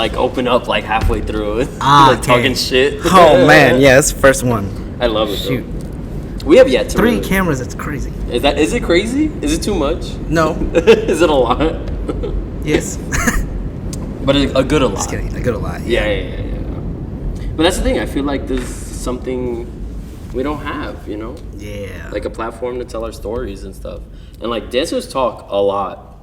like open up like halfway through and like talking shit. Oh man, yeah, that's the first one. I love it. Shoot. Though. We have yet to 3 cameras, it's crazy. Is it crazy? Is it too much? No. Is it a lot? Yes. But a good a lot. Just kidding, a good a lot. Yeah. But that's the thing, I feel like there's something we don't have, you know? Yeah. Like a platform to tell our stories and stuff. And like dancers talk a lot.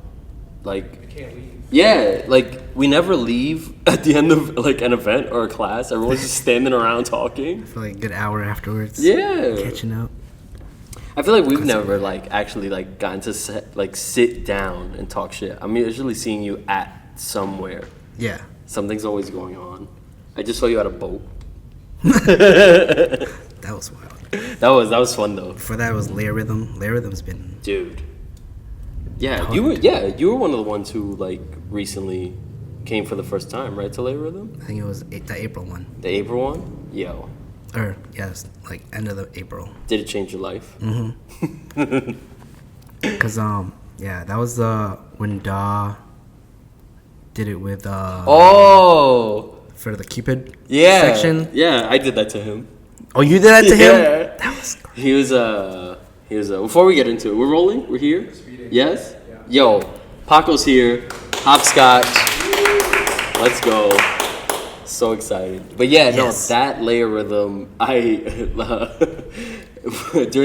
Like, I can't leave. yeah, like we never leave at the end of like an event or a class. Everyone's just standing around talking. For like a good hour afterwards. Yeah. Catching up. I feel like we've never like actually like gotten to sit down and talk shit. I'm usually seeing you at somewhere. Yeah. Something's always going on. I just saw you at a boat. That was wild. That was fun though. Before that was Layer Rhythm. Layer Rhythm's been Dude. Yeah, hard. you were one of the ones who like recently came for the first time, right, to Lay Rhythm? I think it was the April one. The April one? Yo. Or yes, like end of the April. Did it change your life? Mm-hmm. Cause yeah, that was when Da did it with for the Cupid section. Yeah, I did that to him. Oh, you did that to him? That was great. He was before we get into it, we're rolling? We're here? Yes? Yeah. Yo, Paco's here. Hopskotch. Let's go. So excited. But yeah, yes. No, that Layer Rhythm, during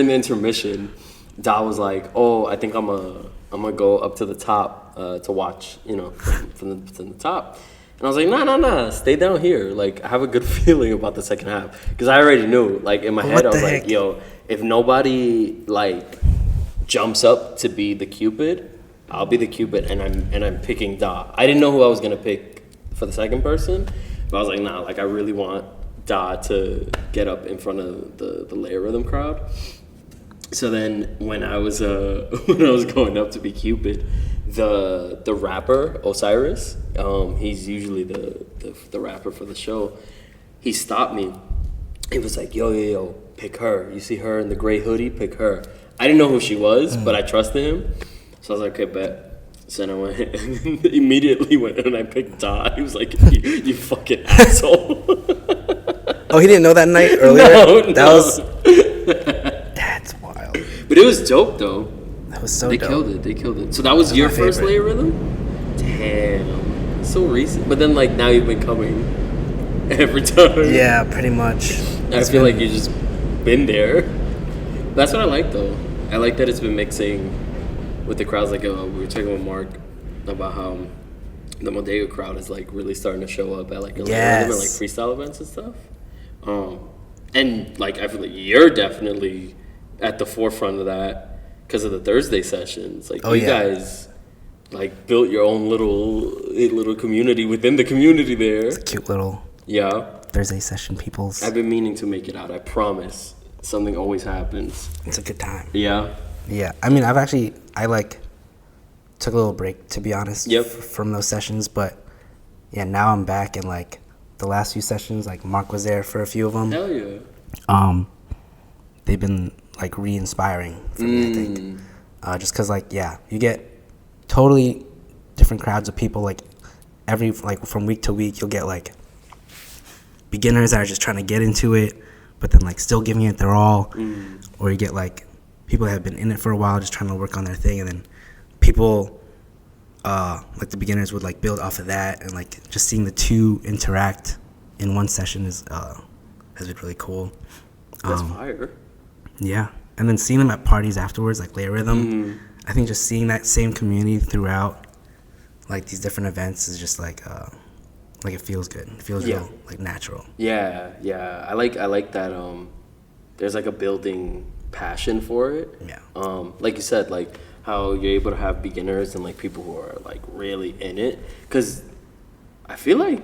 the intermission, Da was like, "Oh, I think I'm gonna go up to the top to watch, you know, from the top." And I was like, nah, stay down here. Like, I have a good feeling about the second half. Because I already knew, like, in my head, I was like, yo, if nobody, like, jumps up to be the Cupid, I'll be the Cupid, and I'm picking Da. I didn't know who I was going to pick for the second person, but I was like, nah, like, I really want Da to get up in front of the Layer Rhythm crowd. So then when I was going up to be Cupid, the rapper Osiris, he's usually the rapper for the show. He stopped me. He was like, yo, pick her. You see her in the gray hoodie? Pick her. I didn't know who she was, but I trusted him. So I was like, okay, bet. So then I went and immediately went and I picked Da. He was like, you fucking asshole. Oh, he didn't know that night earlier? No. That's wild. But it was dope though. That was so dope. They killed it. So that was your first favorite. Layer Rhythm? Damn. So recent. But then like now you've been coming every time. Yeah, pretty much. I feel like you just been there. That's what I like though. I like that it's been mixing with the crowds. Like we were talking with Mark about how the Modega crowd is like really starting to show up at like a Layer Rhythm and like freestyle events and stuff. And like I feel like you're definitely at the forefront of that because of the Thursday sessions. Like you guys like built your own little community within the community there. It's a cute little Thursday session peoples. I've been meaning to make it out. I promise. Something always happens. It's a good time. Yeah. Yeah. I mean, I like took a little break, to be honest, from those sessions. But yeah, now I'm back and like the last few sessions, like Mark was there for a few of them. Hell yeah. They've been like re-inspiring for me, I think. Just because like, you get totally different crowds of people. Like from week to week, you'll get like beginners that are just trying to get into it, but then like still giving it their all. Or you get like people that have been in it for a while just trying to work on their thing, and then people like the beginners would like build off of that, and like just seeing the two interact in one session has been really cool. That's fire. Yeah, and then seeing them at parties afterwards, like Layer Rhythm, I think just seeing that same community throughout like these different events is just like it feels good. It feels real, like natural. Yeah. I like that. There's like a building passion for it. Yeah. Like you said, like how you're able to have beginners and like people who are like really in it. Because I feel like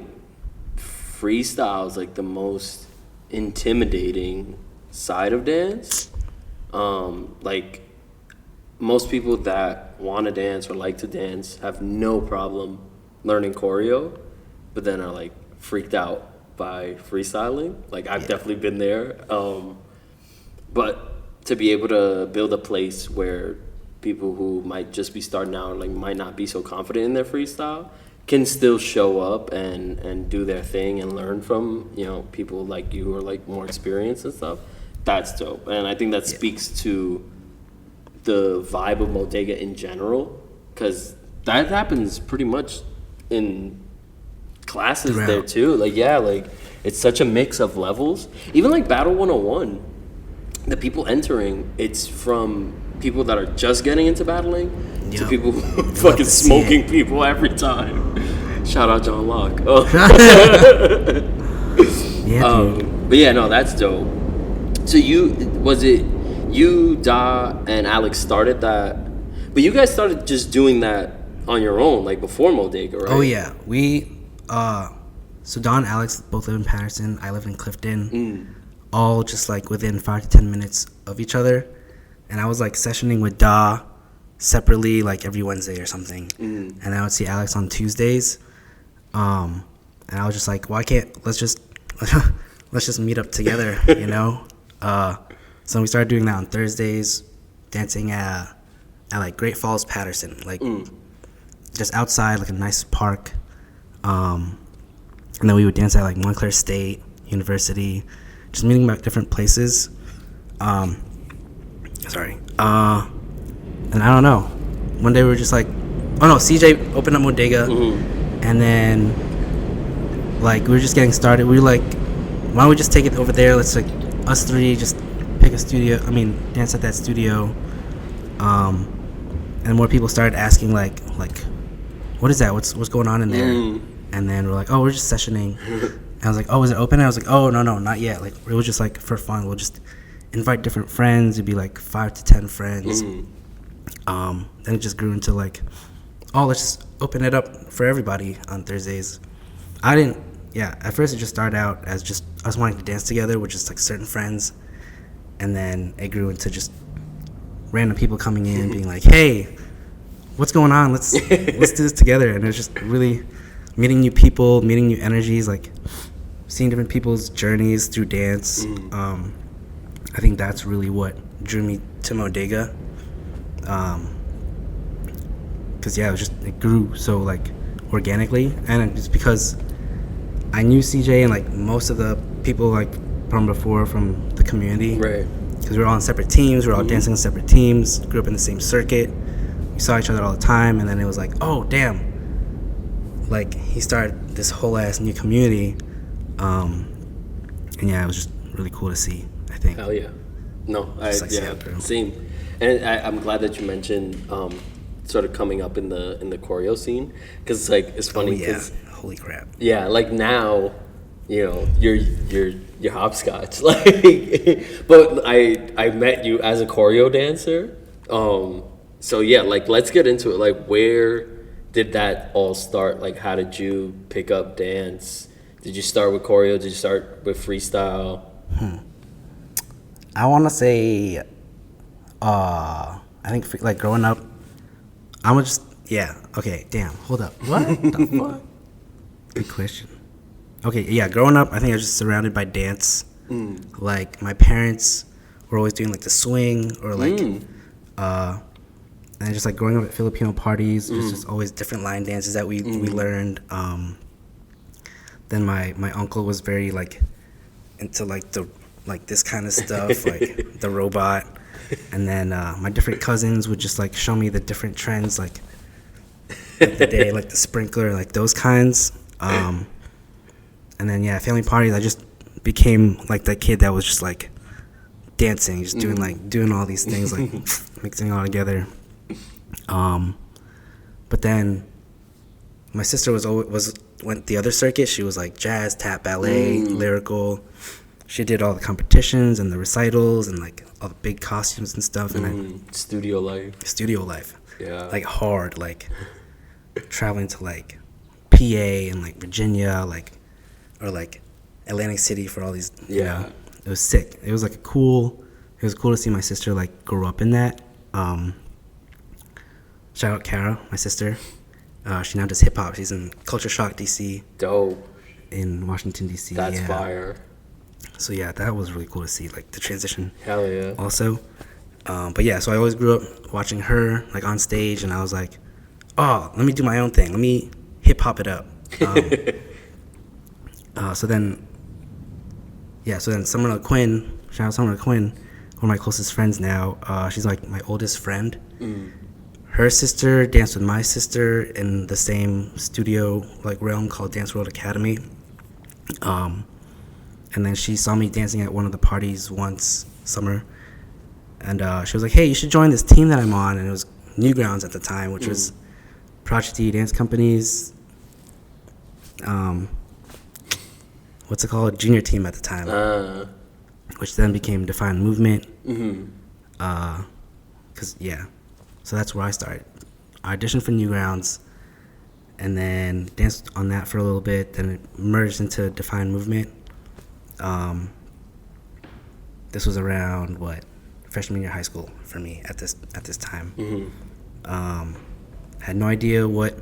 freestyle is like the most intimidating side of dance. Like most people that want to dance or like to dance have no problem learning choreo, but then are like freaked out by freestyling. Like I've definitely been there. But to be able to build a place where people who might just be starting out, like might not be so confident in their freestyle, can still show up and do their thing and learn from, you know, people like you who are like more experienced and stuff, that's dope. And I think that speaks to the vibe of Bodega in general, because that happens pretty much in classes there too. Like, yeah, like it's such a mix of levels. Even like Battle 101, the people entering, it's from people that are just getting into battling to people fucking smoking people every time. Shout out John Locke. Oh. But yeah, no, that's dope. So you, Da, and Alex started that, but you guys started just doing that on your own, like before Bodega, right? Oh yeah, we so Don and Alex both live in Patterson. I live in Clifton. All just like within 5 to 10 minutes of each other. And I was like sessioning with Da separately like every Wednesday or something. And I would see Alex on Tuesdays. And I was just like, well, let's just meet up together, you know? So we started doing that on Thursdays, dancing at like Great Falls, Patterson, like just outside, like a nice park. And then we would dance at like Montclair State University, just meeting about different places. And I don't know. One day we were just like, oh no, CJ opened up Bodega, and then like we were just getting started. We were like, why don't we just take it over there? Let's like us three just pick a studio. Dance at that studio. And more people started asking like, what is that? What's going on in there? And then we're like, oh, we're just sessioning. And I was like, oh, is it open? And I was like, oh, no, not yet. Like, it was just like for fun. We'll just invite different friends. It'd be like 5 to 10 friends. Then it just grew into like, oh, let's just open it up for everybody on Thursdays. At first it just started out as just us wanting to dance together with just like certain friends. And then it grew into just random people coming in being like, hey, what's going on? Let's do this together. And it was just really meeting new people, meeting new energies, like seeing different people's journeys through dance. I think that's really what drew me to Bodega. Because it grew so like organically, and it's because I knew CJ and like most of the people like from before from the community, right? Because we were all on separate teams, we were all dancing on separate teams, grew up in the same circuit, we saw each other all the time, and then it was like, oh damn, like he started this whole ass new community, and yeah, it was just really cool to see. I think. Hell yeah, same. And I'm glad that you mentioned sort of coming up in the choreo scene, because it's funny. Holy crap. Yeah, like now, you know, you're hopscotch. Like, but I met you as a choreo dancer. So yeah, like let's get into it. Like, where did that all start? Like, how did you pick up dance? Did you start with choreo? Did you start with freestyle? I want to say, I think like growing up, okay, damn, hold up. What the fuck? Good question. Okay, yeah, growing up, I think I was just surrounded by dance. Like, my parents were always doing, like, the swing or, like, and just, like, growing up at Filipino parties, there's just always different line dances that we learned. Then my uncle was very, like, into, like, this kind of stuff, like, the robot. And then my different cousins would just, like, show me the different trends, like the day, like, the sprinkler, like, those kinds. And then family parties, I just became like that kid that was just like dancing, just doing all these things, like mixing it all together. But then my sister went the other circuit. She was like jazz, tap, ballet, lyrical. She did all the competitions and the recitals and like all the big costumes and stuff. And studio life. Yeah. Like hard, like traveling to like PA and like Virginia, or like Atlantic City for all these. You know, it was sick. It was like cool to see my sister like grow up in that. Shout out Kara, my sister. She now does hip hop. She's in Culture Shock DC. Dope. In Washington DC. That's fire. So yeah, that was really cool to see, like the transition. Hell yeah. Also, but yeah, so I always grew up watching her like on stage, and I was like, oh, let me do my own thing. Let me hip hop it up. So then Summer Quinn, shout out Summer Quinn, one of my closest friends now. She's like my oldest friend. Her sister danced with my sister in the same studio like realm called Dance World Academy. And then she saw me dancing at one of the parties once summer, and she was like, "Hey, you should join this team that I'm on." And it was Newgrounds at the time, which was Project D Dance Company's what's it called, junior team at the time, which then became Defined Movement. So that's where I started. I auditioned for Newgrounds, and then danced on that for a little bit. Then it merged into Defined Movement. This was around freshman year high school for me at this time. Had no idea what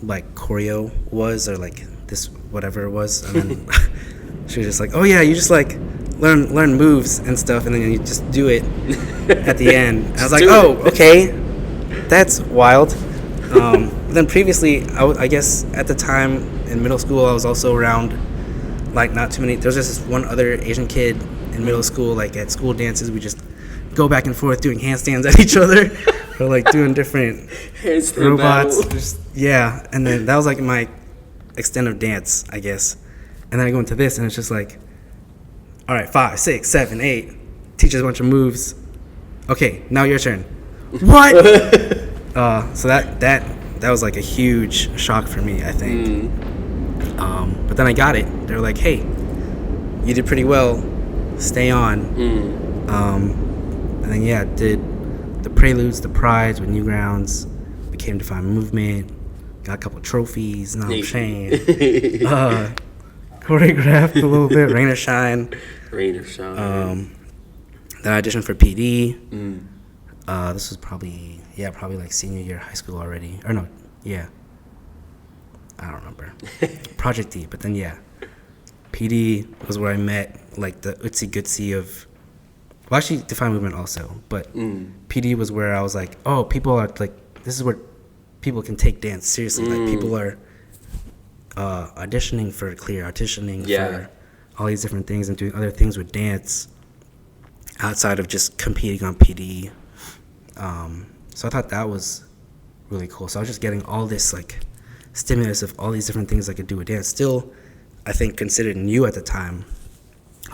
like choreo was, or like this whatever it was, and then she was just like, "Oh yeah, you just like learn moves and stuff, and then you just do it at the end." I was like, "Oh, okay, that's wild." Then previously, I guess at the time in middle school, I was also around like not too many. There was just this one other Asian kid in middle school. Like at school dances, we just go back and forth doing handstands at each other, or like doing different handstand robots. Yeah, and then that was like my extent of dance, I guess. And then I go into this, and it's just like, all right, 5, 6, 7, 8. Teaches a bunch of moves. Okay, now your turn. What? So that was like a huge shock for me, I think. But then I got it. They were like, "Hey, you did pretty well. Stay on." And then did the preludes, the prides with Newgrounds, became Defined Movement, got a couple trophies. Know what I'm saying? Choreographed a little bit, Rain or Shine. Then I auditioned for PD. This was probably like senior year of high school already. Or no, yeah. I don't remember. Project D, but then PD was where I met like the utsy gutsy of, well, actually Defined Movement also, but PD was where I was like, oh, people are like, this is where people can take dance seriously. Like people are auditioning for Clear, auditioning for all these different things and doing other things with dance outside of just competing on PD. So I thought that was really cool. So I was just getting all this like stimulus of all these different things I could do with dance. Still, I think considered new at the time.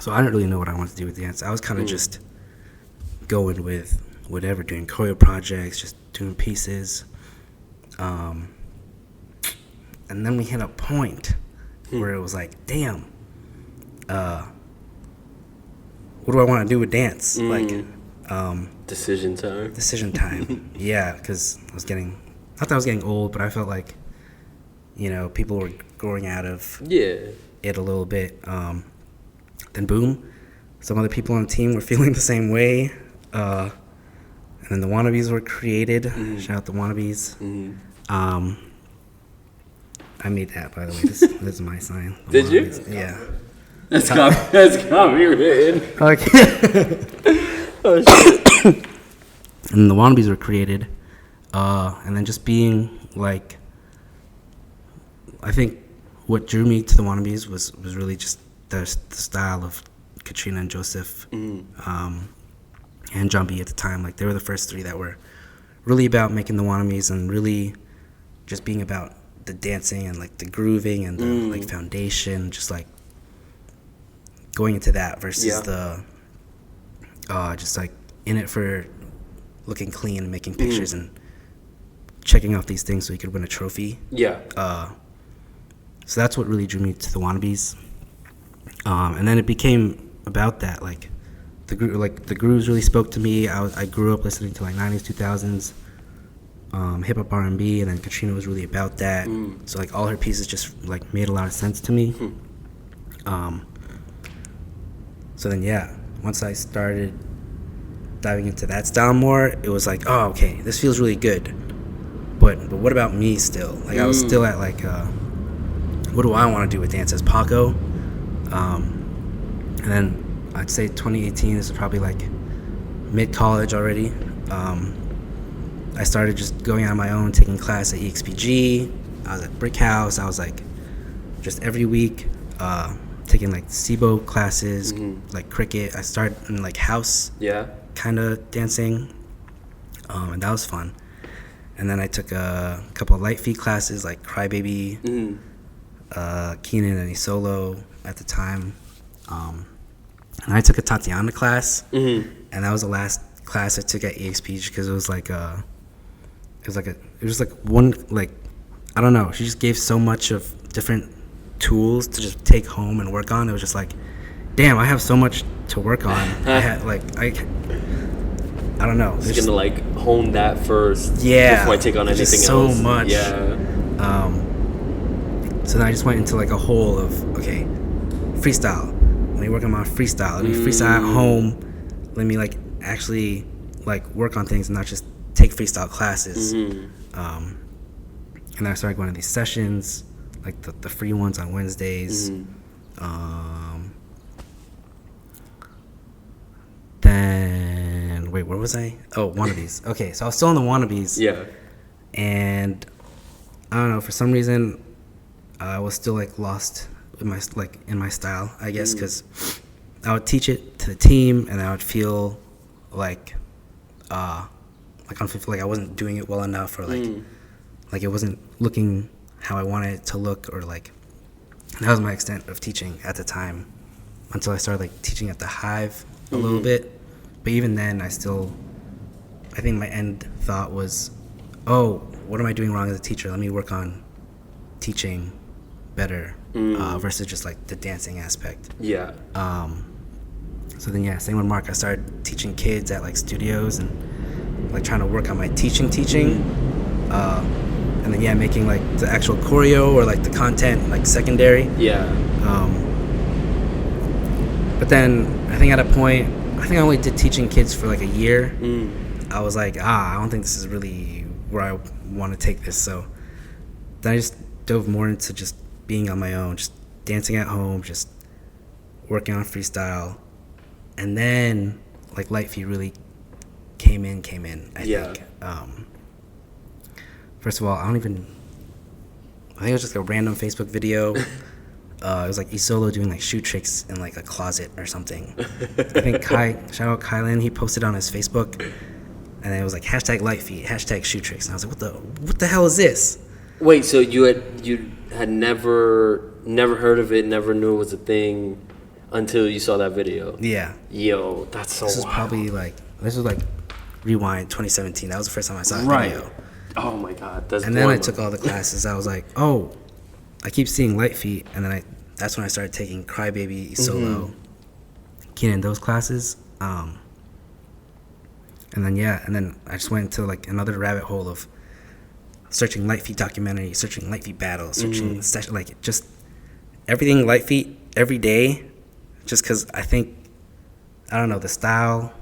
So I didn't really know what I wanted to do with dance. I was kind of just going with whatever, doing choreo projects, just doing pieces. And then we hit a point where it was like, damn, what do I want to do with dance? Like, decision time. Yeah, because I was getting, not that I was getting old, but I felt like, people were growing out of it a little bit. Then boom, some other people on the team were feeling the same way. And then the Wannabes were created. Shout out the Wannabes. I made that, by the way. This is my sign. Did Wannabes. You? Yeah. That's copywritten. Okay. Oh shit. And the Wannabes were created. And then just being like, I think what drew me to the Wannabes was really just the style of Katrina and Joseph and John B at the time. Like, they were the first three that were really about making the Wannabes and really just being about the dancing and like the grooving and the like foundation, just like going into that versus the just like in it for looking clean and making pictures and checking off these things so you could win a trophy. So that's what really drew me to the Wannabes. And then it became about that. Like the grooves really spoke to me. I grew up listening to like 90s, 2000s hip hop, R&B, and then Katrina was really about that. So like all her pieces just like made a lot of sense to me. So then once I started diving into that style more, it was like, oh, okay, this feels really good. But what about me still? Like I was still at like, what do I want to do with dance as Paco? And then I'd say 2018 is probably like mid-college already. I started just going on my own, taking class at EXPG, I was at Brick House. I was like just every week taking like SIBO classes, like cricket. I started in like house kind of dancing, and that was fun. And then I took a couple of Litefeet classes, like Crybaby, Keenan and Isolo at the time. And I took a Tatiana class, and that was the last class I took at EXP because it was like one, like, I don't know. She just gave so much of different tools to just take home and work on. It was just like, damn, I have so much to work on. I don't know. Just gonna like hone that first. Before I take on anything just else. So much. Yeah. So then I just went into like a hole of, okay, freestyle. Let me work on my freestyle. Let me freestyle at home. Let me like actually like work on things and not just take freestyle classes. And then I started going to these sessions, like the free ones on Wednesdays. Then wait, where was I? Oh, wannabes. Okay, so I was still in the wannabes. Yeah. And I don't know, for some reason I was still like lost in my style, I guess, because I would teach it to the team and I would feel like I wasn't doing it well enough, or like it wasn't looking how I wanted it to look, or like that was my extent of teaching at the time, until I started like teaching at the Hive a little bit. But even then I think my end thought was, oh, what am I doing wrong as a teacher? Let me work on teaching better, versus just like the dancing aspect. Yeah. So then, same with Mark. I started teaching kids at like studios and like trying to work on my teaching. And then making like the actual choreo or like the content like secondary. Yeah. But then I think at a point, I think I only did teaching kids for like a year. I was like, I don't think this is really where I want to take this. So then I just dove more into just being on my own, just dancing at home, just working on freestyle. And then like Litefeet really came in, I think. First of all, I think it was just a random Facebook video. It was like Isolo doing like shoe tricks in like a closet or something. I think shout out Kylan, he posted on his Facebook, and then it was like #Litefeet, #shoe tricks, and I was like, what the hell is this? Wait, so you had never heard of it, never knew it was a thing until you saw that video? Yeah. Yo, that's so This was wild. probably like, rewind 2017. That was the first time I saw that video. Oh my god, that's. And then I took all the classes. I was like, oh, I keep seeing Litefeet, and then that's when I started taking Crybaby, Isolo, Keenan, those classes. And then I just went into like another rabbit hole of searching Litefeet documentary, searching Litefeet battles, searching session, like just everything Litefeet every day, just because I think, I don't know, the style,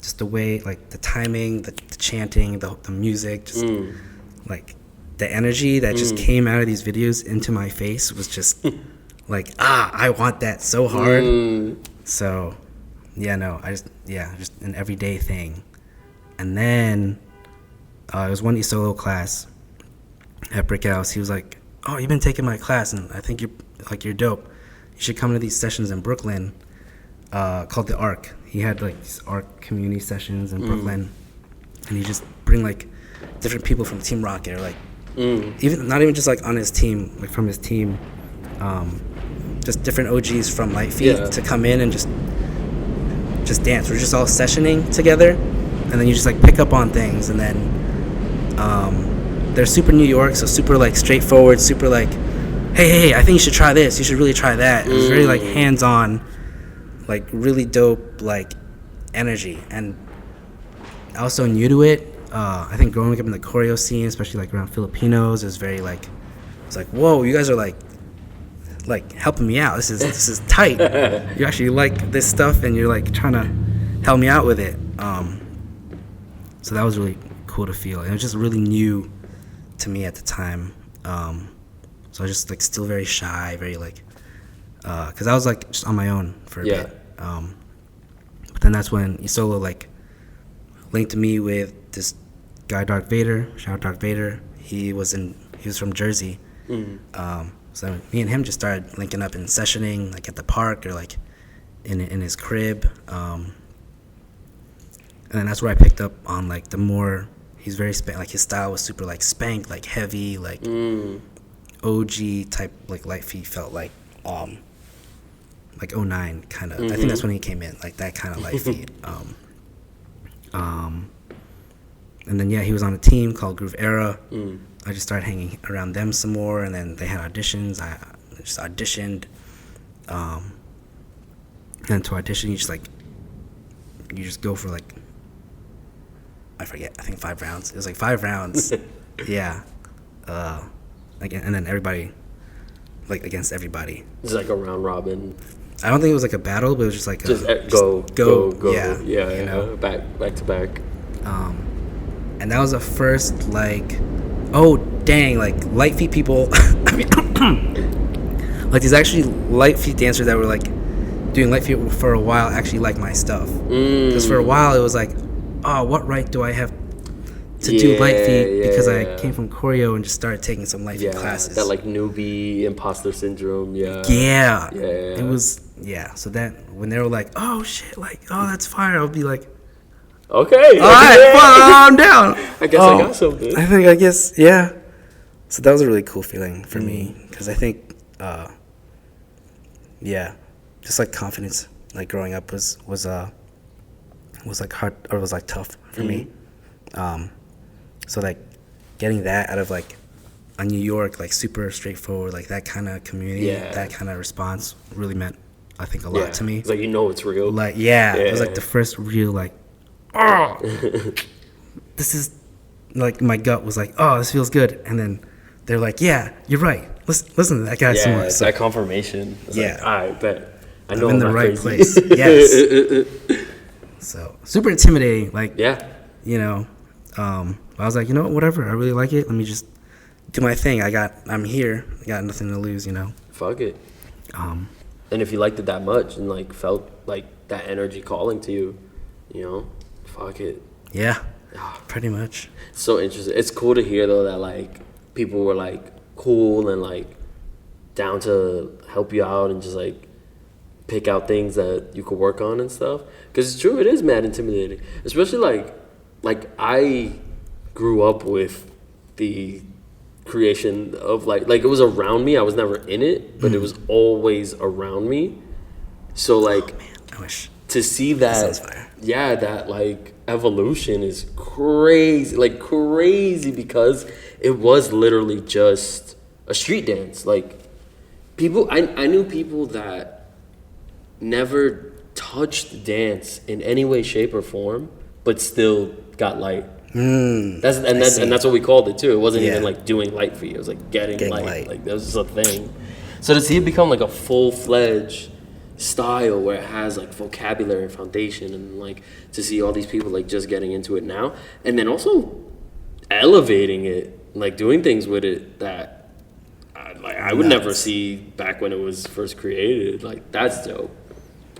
just the way, like the timing, the chanting, the music, just like the energy that just came out of these videos into my face was just like, I want that so hard. So just an everyday thing. And then it was one Isolo class at Brick House. He was like, oh, you've been taking my class and I think you're dope. You should come to these sessions in Brooklyn called the Arc. He had like these Arc community sessions in Brooklyn, and he just bring like different people from Team Rocket, or like even not even just like on his team, like from his team, just different OGs from Litefeet to come in and just dance. We're just all sessioning together, and then you just like pick up on things, and then they're super New York, so super like straightforward, super like, hey, I think you should try this, you should really try that. It was very like hands-on, like really dope like energy. And I was so new to it. I think growing up in the choreo scene, especially like around Filipinos, is very like, it's like, whoa, you guys are like helping me out. This is tight. You actually like this stuff, and you're like trying to help me out with it. So that was really cool to feel. And it was just really new to me at the time. So I was just like still very shy, very like, because I was like just on my own for a bit. But then that's when Isolo like linked me with this guy, Dark Vader. Shout out Dark Vader. He He was from Jersey. So me and him just started linking up and sessioning, like at the park or like in his crib. And then that's where I picked up on like the more, he's very like his style was super like spanked, like heavy, like OG type, like Litefeet felt like '09 kind of. I think that's when he came in, like that kind of Litefeet. And then he was on a team called Groove Era. I just started hanging around them some more, and then they had auditions. I just auditioned. And to audition, you just go for like, I forget, I think 5 rounds. It was like 5 rounds. Yeah. And then everybody, like against everybody. It's like a round robin. I don't think it was like a battle, but it was just like go. Yeah, you know? back to back. And that was the first like, oh dang, like Litefeet people. I mean, like these actually Litefeet dancers that were like doing Litefeet for a while actually like my stuff. Because for a while it was like, oh, what right do I have to do Litefeet? Because I came from choreo and just started taking some Litefeet classes. That like newbie imposter syndrome. Yeah. It was So that when they were like, oh shit, like, oh that's fire, I would be like, okay. All right, well, I'm down. I guess I got something. I guess, yeah. So that was a really cool feeling for me because I think, just like confidence, like growing up was like hard or was like tough for me. So like getting that out of like a New York, like super straightforward, like that kind of community, that kind of response really meant, I think, a lot to me. It's like, it's real. Like, it was like the first real like, oh, this is like, my gut was like, oh, this feels good. And then they're like, yeah, you're right. Listen to that guy some more. So, that confirmation. It's like, I bet. I know I'm in the right place. Yes. So super intimidating. Like, you know, I was like, you know what, whatever. I really like it. Let me just do my thing. I'm here. I got nothing to lose, you know. Fuck it. And if you liked it that much and like felt like that energy calling to you, you know, fuck it. Yeah, pretty much. So interesting. It's cool to hear though that like people were like cool and like down to help you out and just like pick out things that you could work on and stuff. Because it's true, it is mad intimidating. Especially like I grew up with the creation of like it was around me. I was never in it, but it was always around me. So like, I wish to see that, that like evolution is crazy, because it was literally just a street dance. Like people, I knew people that never touched dance in any way, shape, or form, but still got light. That's what we called it too. It wasn't even like doing Litefeet. It was like getting light. Like that was just a thing. So to see it become like a full-fledged style where it has like vocabulary and foundation, and like to see all these people like just getting into it now, and then also elevating it, like doing things with it that I would never see back when it was first created. Like that's dope.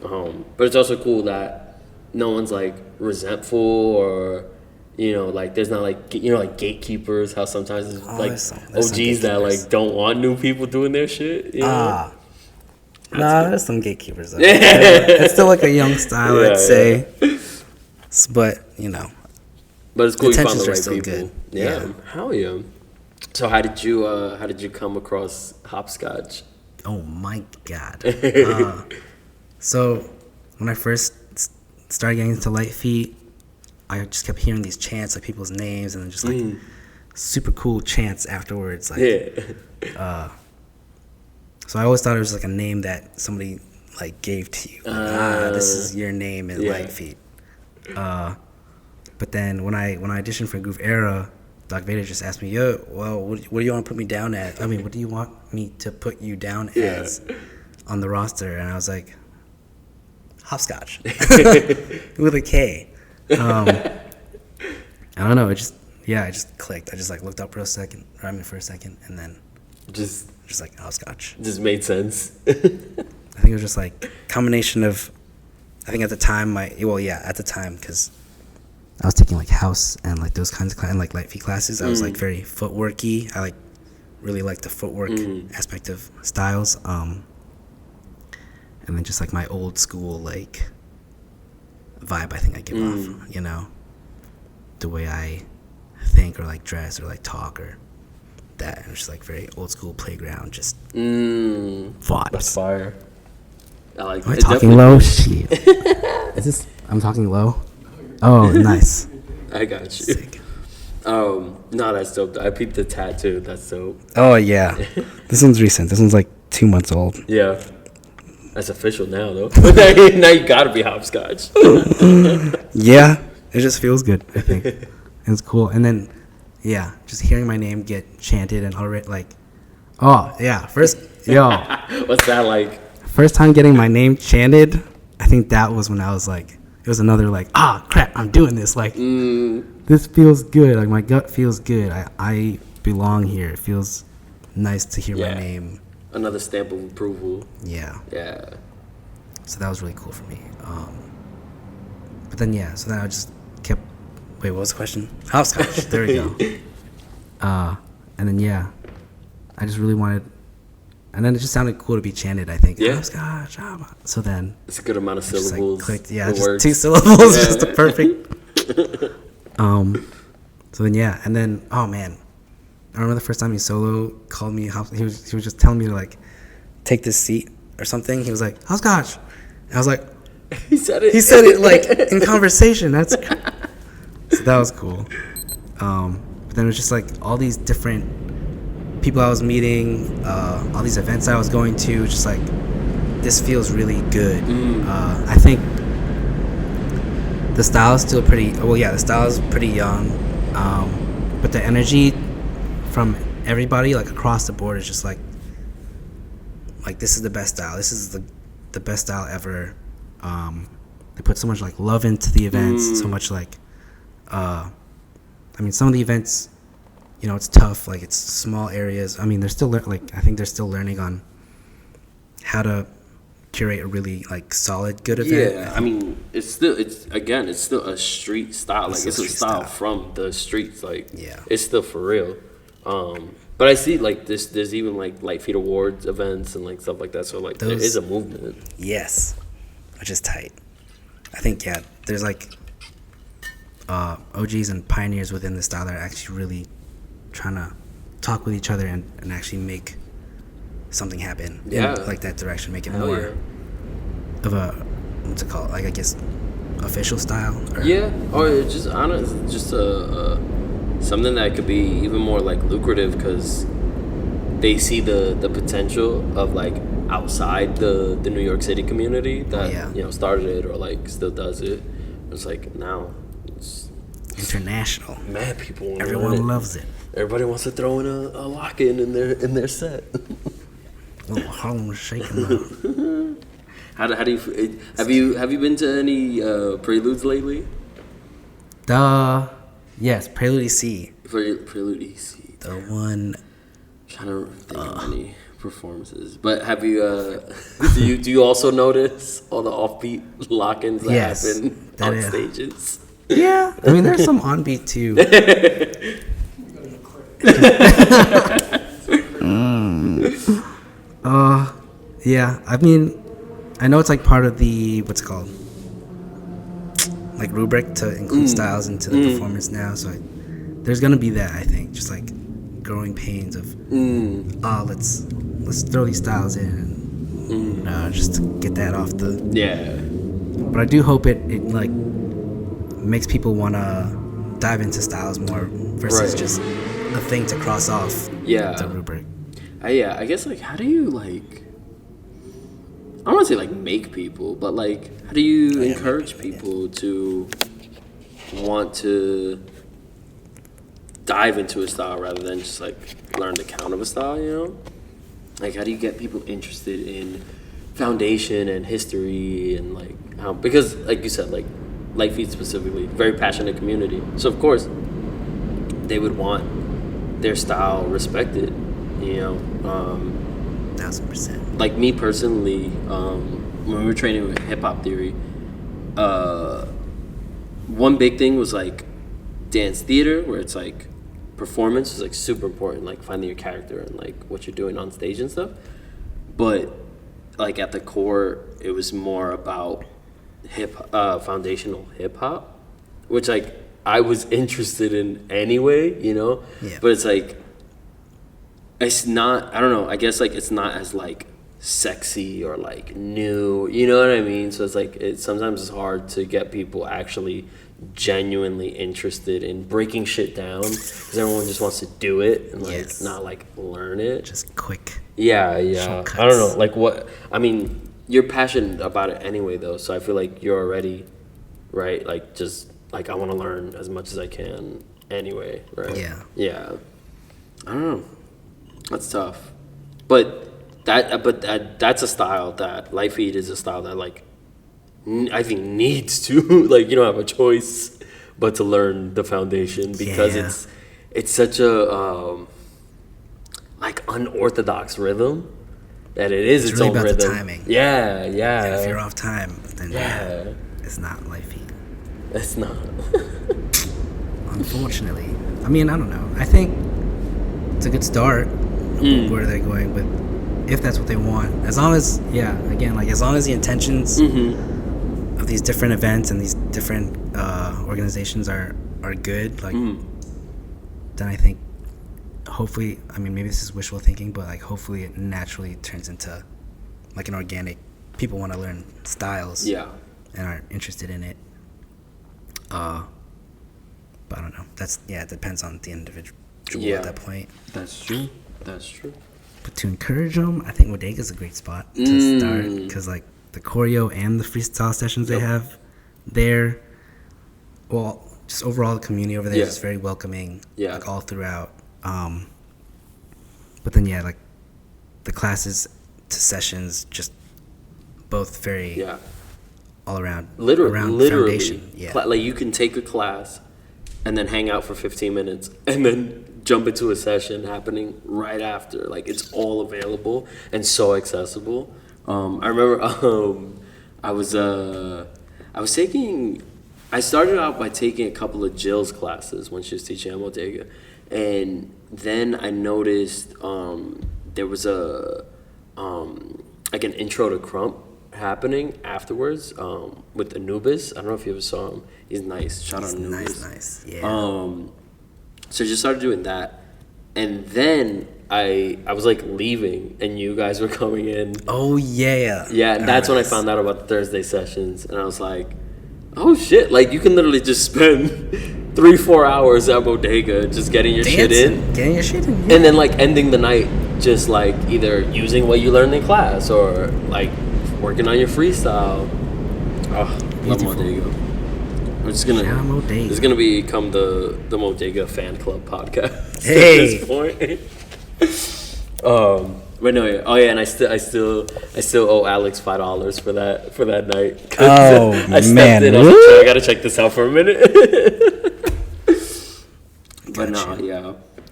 But it's also cool that no one's like resentful or, you know, like there's not like, you know, like gatekeepers, how sometimes there's like there's OGs that like don't want new people doing their shit. You know? There's some gatekeepers though. It's still like a young style, I'd say. But, you know. But it's cool you found the right still people. Good. Yeah. Hell yeah. So how did you come across Hopskotch? Oh my God. So when I first started getting into Litefeet, I just kept hearing these chants, like people's names, and then just like super cool chants afterwards. Like, so I always thought it was like a name that somebody like gave to you. Like, this is your name in Litefeet. But then when I auditioned for Groove Era, Doc Vader just asked me, yo, well, what do you want to put me down as? I mean, what do you want me to put you down as on the roster? And I was like, Hopskotch with a K. I don't know. It just clicked. I just like looked up for a second, and then just like Hopskotch. Just made sense. I think it was just like combination of. I think at the time because I was taking like house and like those kinds of and like Litefeet classes. I was like very footworky. I like really like the footwork aspect of styles. And then just like my old school like vibe, I think I give off, you know, the way I think or like dress or like talk or that. And it's just like very old school playground, just vibes. That's fire. I like. Am I talking low? Shit. Is this? I'm talking low. Oh, nice. I got you. Sick. No, that's dope. I peeped the tattoo. That's dope. Oh yeah, this one's recent. This one's like 2 months old. Yeah, that's official now though. Now you gotta be Hopskotch. Yeah, it just feels good. I think it's cool. And then, yeah, just hearing my name get chanted and already like, oh yeah, first What's that like? first time getting my name chanted. I think that was when I was like, it was another like, crap, I'm doing this. Like, this feels good. Like my gut feels good. I belong here. It feels nice to hear my name. Another stamp of approval. Yeah. Yeah. So that was really cool for me. But then so then I just kept. Wait, what was the question? Hopscotch. There we go. And then I just really wanted. And then it just sounded cool to be chanted, I think. Yeah. Hopscotch. So then. It's a good amount of Just syllables. like clicked. Yeah, the just words. 2 syllables. Just the perfect. So then and then oh man, I remember the first time he solo called me. He was just telling me to like take this seat or something. He was like Hopscotch. And I was like, He said it. he said it like in conversation. So that was cool. But then it was just like all these different people I was meeting, all these events I was going to. Just like this feels really good. I think the style is still pretty. Well, yeah, the style is pretty young, but the energy from everybody like across the board is just like this is the best style. This is the best style ever. They put so much like love into the events, so much like I mean some of the events, you know, it's tough, like it's small areas. I mean they're still I think they're still learning on how to curate a really like solid good event. Yeah, I mean it's still a street style. Like it's a style from the streets. Like it's still for real. But I see like there's even like Litefeet awards events and like stuff like that. So like there is a movement. Yes, which is tight. I think there's like OGs and pioneers within the style that are actually really trying to talk with each other and actually make something happen in like that direction, make it more of a what's it called, like I guess official style or it's just honest, just something that could be even more like lucrative because they see the potential of like outside the New York City community that you know started it or like still does it. It's like now it's international. Mad people. Everyone loves it. Everybody wants to throw in a lock-in in their set. Oh, Harlem shaking up. How do you have you been to any preludes lately? Yes, Prelude EC. Prelude EC. The one. Trying to think of any performances, but have you do you also notice all the offbeat lock-ins that happen on stages? Yeah, I mean there's some on beat too. Yeah, I mean I know it's like part of the what's it called, like rubric to include styles into the performance now. So there's gonna be that, I think, just like growing pains of let's throw these styles in and just to get that off the But I do hope it like makes people want to dive into styles more versus just a thing to cross off the rubric. I guess like how do you like I don't want to say like make people, but like how do you encourage people to want to dive into a style rather than just like learn the count of a style, you know? Like how do you get people interested in foundation and history and like how, because like you said, like Litefeet specifically, very passionate community. So of course they would want their style respected, you know. 1000%. Like me personally, when we were training with hip hop theory, one big thing was like dance theater, where it's like performance is like super important, like finding your character and like what you're doing on stage and stuff. But like at the core, it was more about foundational hip hop, which like I was interested in anyway, you know. Yeah. But it's like it's not. I don't know. I guess like it's not as like sexy or like new, you know what I mean? So it's like sometimes it's hard to get people actually genuinely interested in breaking shit down because everyone just wants to do it and like not like learn it. Just quick. Yeah. Shortcuts. I don't know. Like what? I mean, you're passionate about it anyway, though. So I feel like you're already right. Like just like I want to learn as much as I can anyway. Right. Yeah. I don't know. That's tough, but that's a style that Litefeet is a style that like I think needs to like you don't have a choice but to learn the foundation because it's such a like unorthodox rhythm that it is its really own about rhythm. The timing. Yeah. And if you're off time, then it's not Litefeet. It's not. Unfortunately, I mean I don't know. I think it's a good start. Where they're going with, if that's what they want, as long as as long as the intentions of these different events and these different organizations are good, like then I think hopefully, I mean maybe this is wishful thinking, but like hopefully it naturally turns into like an organic, people want to learn styles and are interested in it, but I don't know, it depends on the individual at that point. That's true. But to encourage them, I think Bodega's a great spot to start because like the choreo and the freestyle sessions they have there, well, just overall the community over there is just very welcoming, like all throughout. But then like the classes to sessions, just both very all around, literally foundation. Like you can take a class and then hang out for 15 minutes and then jump into a session happening right after. Like it's all available and so accessible. I remember I started out by taking a couple of Jill's classes when she was teaching at Bodega, and then I noticed there was like an intro to Crump happening afterwards with Anubis. I don't know if you ever saw him. He's nice. Shout out Anubis. Nice. Yeah. So I just started doing that, and then I was like leaving, and you guys were coming in. Oh yeah. Yeah, and that's when I found out about the Thursday sessions, and I was like, oh shit! Like you can literally just spend 3-4 hours at Bodega just getting your shit in, and then like ending the night just like either using what you learned in class or like working on your freestyle. Oh, love Bodega. This is gonna become the Bodega fan club podcast at this point. But no, and I still owe Alex $5 for that night. Oh I stepped man, in, I was like, I gotta check this out for a minute. But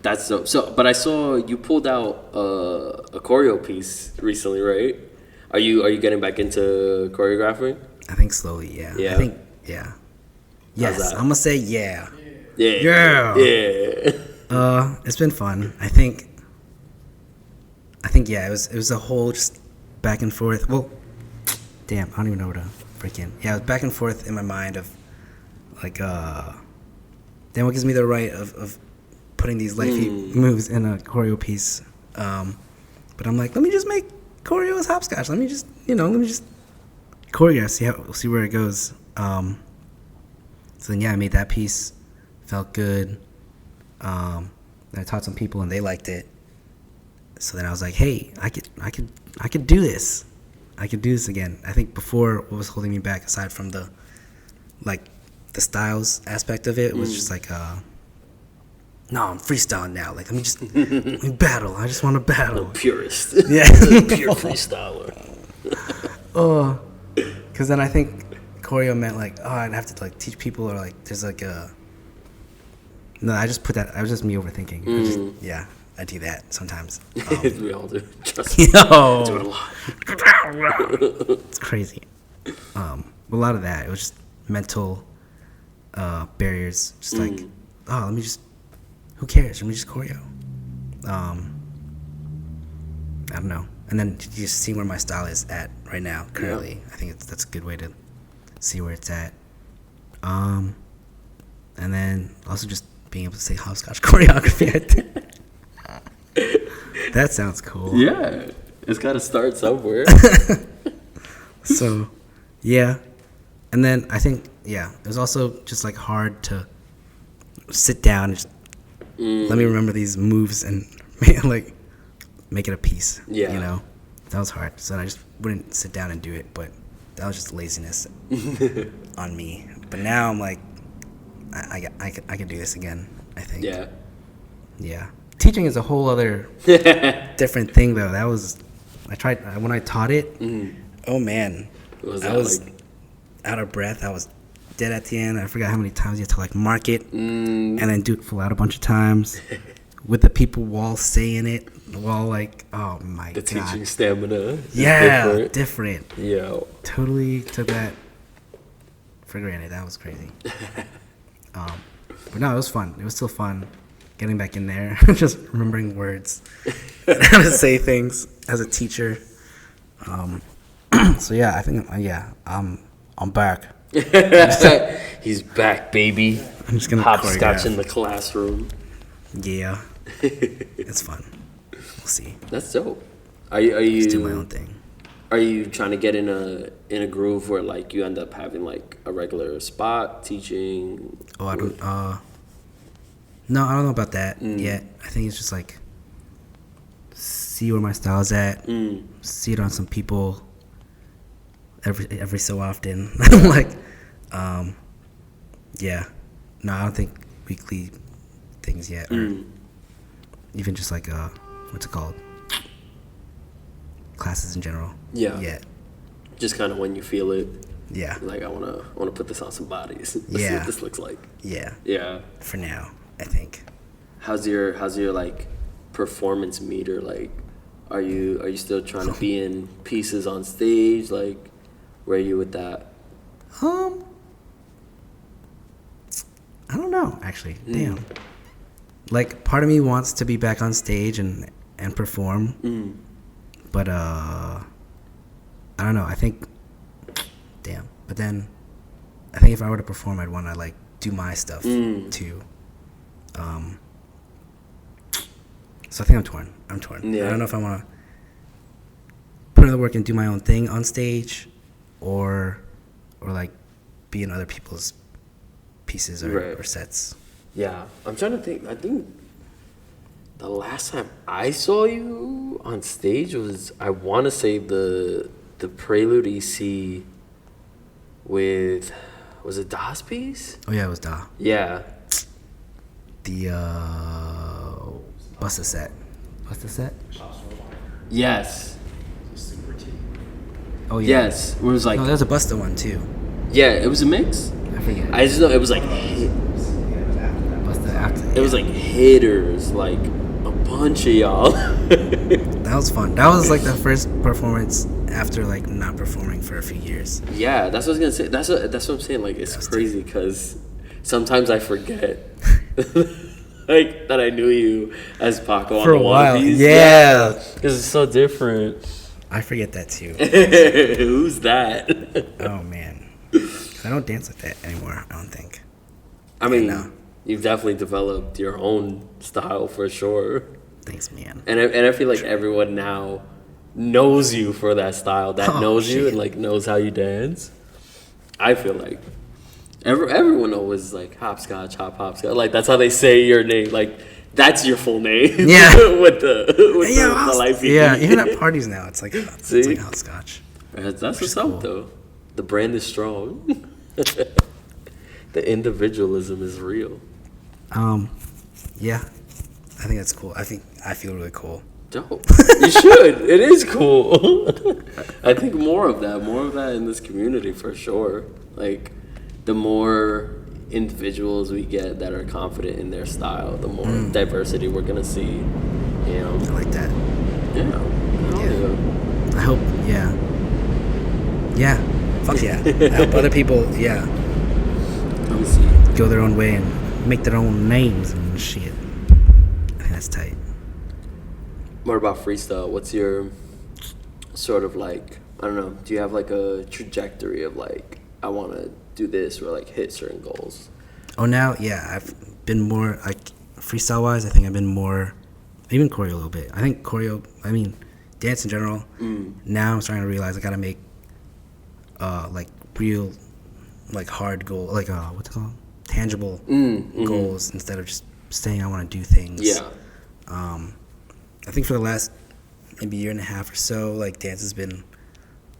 that's dope. So, but I saw you pulled out a choreo piece recently, right? Are you getting back into choreographing? I think slowly, yeah. I think, yeah. Yes, I'm gonna say yeah. Yeah. It's been fun. I think it was a whole just back and forth. Well, damn, I don't even know where to freaking. Yeah, it was back and forth in my mind of like then what gives me the right of putting these Litefeet moves in a choreo piece. But I'm like, let me just make choreo as Hopskotch. Let me just choreograph, see where it goes. So then I made that piece, felt good. I taught some people and they liked it. So then I was like, hey, I could do this. I could do this again. I think before what was holding me back, aside from the the styles aspect of it, was just like no, I'm freestyling now. Like let me battle. I just want to battle. The purist. Yeah. Pure freestyler. Because then I think choreo meant like, I'd have to like teach people, or like there's like a. No, I just put that. I was just me overthinking. I do that sometimes. We all do. Trust me. Yo, I do it a lot. It's crazy. A lot of that. It was just mental barriers. Just like, let me just who cares? Let me just choreo. I don't know. And then you just see where my style is at right now, currently. I think that's a good way to see where it's at. And then also just being able to say hopscotch choreography, I think. That sounds cool. Yeah. It's got to start somewhere. So, yeah. And then I think, yeah, it was also just like hard to sit down and just let me remember these moves and like make it a piece. Yeah. You know, that was hard. So I just wouldn't sit down and do it, but that was just laziness on me. But now I'm like, I could do this again, I think. Yeah. Yeah. Teaching is a whole other different thing, though. That was, I tried, when I taught it, oh man. I was like? Out of breath. I was dead at the end. I forgot how many times you had to like mark it and then do it full out a bunch of times with the people while saying it, while like, oh my God. The teaching stamina. Yeah, different. Yeah. Totally took that for granted. That was crazy. But no, it was fun. It was still fun getting back in there, just remembering words, and how to say things as a teacher. So yeah, I think I'm back. He's back, baby. I'm just gonna hopscotch in the classroom. Yeah, it's fun. We'll see. That's dope. Are you just do my own thing? Are you trying to get in a groove where like you end up having like a regular spot teaching? Oh, I don't. No, I don't know about that yet. I think it's just like see where my style's at. See it on some people. Every so often. Like, yeah. No, I don't think weekly things yet. Or even just like, what's it called? Classes in general. Yeah. Yeah. Just kind of when you feel it. Yeah. Like, I wanna put this on some bodies. Let's see what this looks like. Yeah. Yeah. For now, I think. How's your like performance meter? Like, are you still trying to be in pieces on stage? Like, where are you with that? I don't know, actually. Damn. Like, part of me wants to be back on stage and perform. But, I don't know. I think, damn. But then, I think if I were to perform, I'd want to, like, do my stuff, too. So I think I'm torn. Yeah. I don't know if I want to put in the work and do my own thing on stage or like, be in other people's pieces or sets. Yeah, I'm trying to think. I think the last time I saw you on stage was, I want to say the Prelude EC with, was it Da's piece? Oh yeah, it was Da. Yeah. The Busta set. Busta set? Yes. Oh yeah. Yes. It was like, No, there's a Busta one too. yeah, it was a mix. I forget. I just know it was like, Busta after. it was like hitters, like a bunch of y'all. That was fun. That was like the first performance after like not performing for a few years. Yeah, that's what I was gonna say. That's what I'm saying. Like, it's crazy because sometimes I forget, like, that I knew you as Paco For on a the while. Wannabes. Yeah. Because it's so different. I forget that too. Who's that? Oh man, I don't dance like that anymore. I don't think. I mean, no. You've definitely developed your own style for sure. Thanks, man. And I feel like everyone now knows you for that style. That knows you and like knows how you dance. I feel like everyone always like hopscotch, hopscotch. Like, that's how they say your name. Like, that's your full name. Yeah. with the life. Yeah, even at parties now, it's like hopscotch. That's what's up, though. The brand is strong. The individualism is real. Yeah, I think that's cool. I feel really cool. Dope. You should. It is cool. I think more of that in this community for sure. Like, the more individuals we get that are confident in their style, the more diversity we're gonna see. You know. I like that. Yeah. I hope. Yeah. Yeah. Fuck yeah. I hope other people. Yeah. Let me see. Go their own way and make their own names and shit. that's tight. What about freestyle? What's your sort of like, I don't know, do you have like a trajectory of like, I want to do this or like hit certain goals? Oh, now, yeah, I've been more, like, freestyle-wise, I think I've been more, even choreo a little bit. I think choreo, I mean, dance in general, now I'm starting to realize I got to make, like, real, like, hard goal, like, what's it called? Tangible goals instead of just saying I want to do things. Yeah. I think for the last maybe year and a half or so, like, dance has been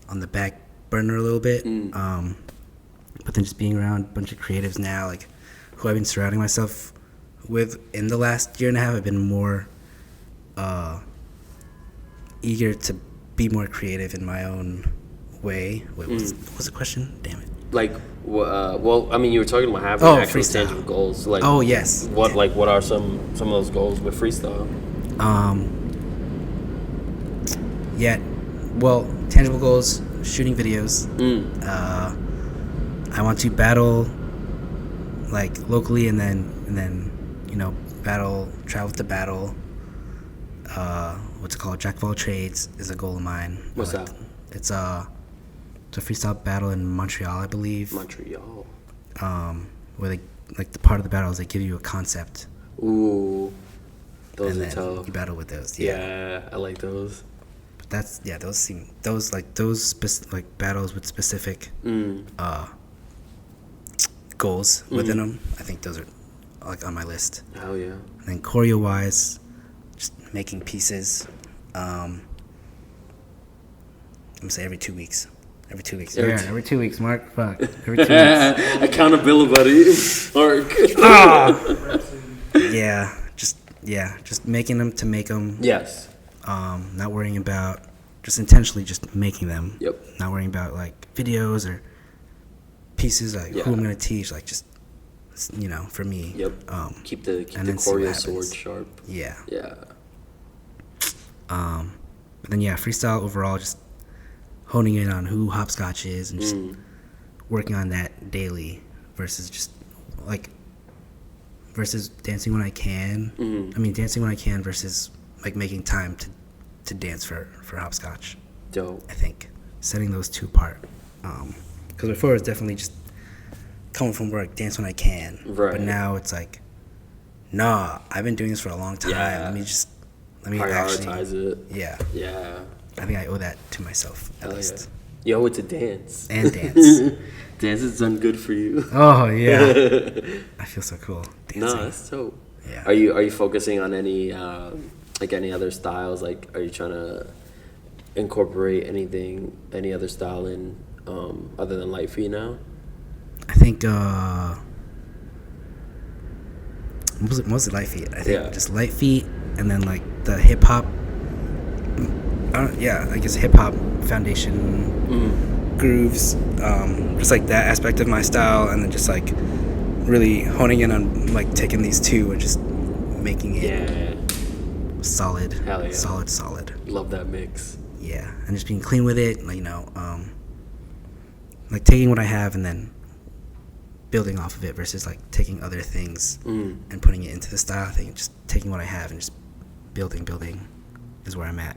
on the back burner a little bit. But then just being around a bunch of creatives now, like, who I've been surrounding myself with in the last year and a half, I've been more eager to be more creative in my own way. Wait, what's the question? Damn it. Like, well, I mean, you were talking about having actual freestyle. tangible goals. Like, oh, yes. What are some of those goals with freestyle? Yeah, well, tangible goals, shooting videos. I want to battle, like, locally, and then you know, travel to battle. What's it called? Jack of all trades is a goal of mine. What's that? It's a freestyle battle in Montreal, I believe. Montreal. Where they, like, the part of the battle is they give you a concept. Ooh, those and are then tough. you battle with those. Yeah, I like those. But that's, yeah, those battles with specific goals within them. I think those are, like, on my list. Hell yeah. And then choreo wise, just making pieces. I'm gonna say every 2 weeks. Every 2 weeks. Every 2 weeks, Mark. Fuck. Every 2 weeks. Accountability, Mark. Just making them to make them. Yes. Not worrying about, just intentionally just making them. Yep. Not worrying about, like, videos or pieces, like, who I'm gonna teach, like, just, you know, for me. Yep. Keep the choreo sword sharp. Yeah. Yeah. But then, yeah, freestyle overall, just honing in on who Hopskotch is and just working on that daily versus just, like, versus dancing when I can. I mean, dancing when I can versus, like, making time to dance for Hopskotch. Dope. I think setting those two apart. Because before it was definitely just coming from work, dance when I can. Right. But now it's like, nah, I've been doing this for a long time. Yeah. Let me prioritize it. Yeah. Yeah. I think I owe that to myself, at least. Yeah. You owe it to dance. And dance. Dance has done good for you. Oh, yeah. I feel so cool dancing. No, that's dope. Yeah. Are you focusing on any like any other styles? Like, are you trying to incorporate any other style in other than Litefeet now? I think mostly Litefeet. I think just Litefeet, and then, like, the hip hop. I guess hip hop foundation grooves, just like that aspect of my style, and then just, like, really honing in on, like, taking these two and just making it solid. Hell yeah. Solid. Love that mix. Yeah, and just being clean with it, like, you know, like, taking what I have and then building off of it versus, like, taking other things and putting it into the style. I think just taking what I have and just building is where I'm at.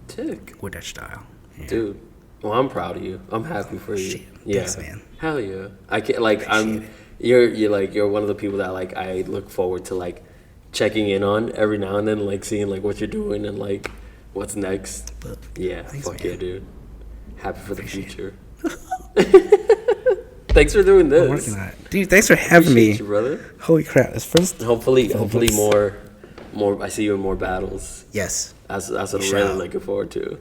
Tick. With that style. Yeah. Dude. Well, I'm proud of you. I'm happy for you. Shit. Yeah. Thanks, man. Hell yeah. I can't, like, Appreciate you're one of the people that, like, I look forward to, like, checking in on every now and then, like, seeing, like, what you're doing and, like, what's next. Yeah. Thanks, Fuck man. yeah, dude. Happy for the future. It. Thanks for doing this. I'm working on it. Dude, thanks for having me. You, brother. Holy crap. It's first. Hopefully more. I see you in more battles. Yes. That's what I'm really looking forward to.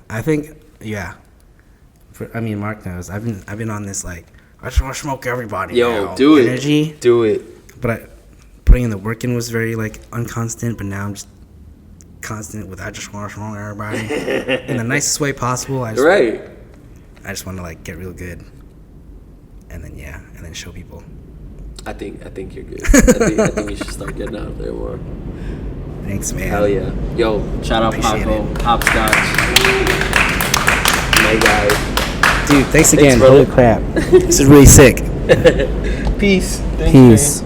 I think, Mark knows. I've been on this, like, I just want to smoke everybody. Yo, now. do it. Energy. Do it. But putting in the work in was very, like, unconstant. But now I'm just constant with I just want to smoke everybody in the nicest way possible. I just want to, like, get real good, and then show people. I think you're good. I think you should start getting out there more. Thanks, man. Hell yeah. Yo, shout out Paco, Hopskotch. My guy. Dude, thanks again. Holy crap. This is really sick. Peace. Peace.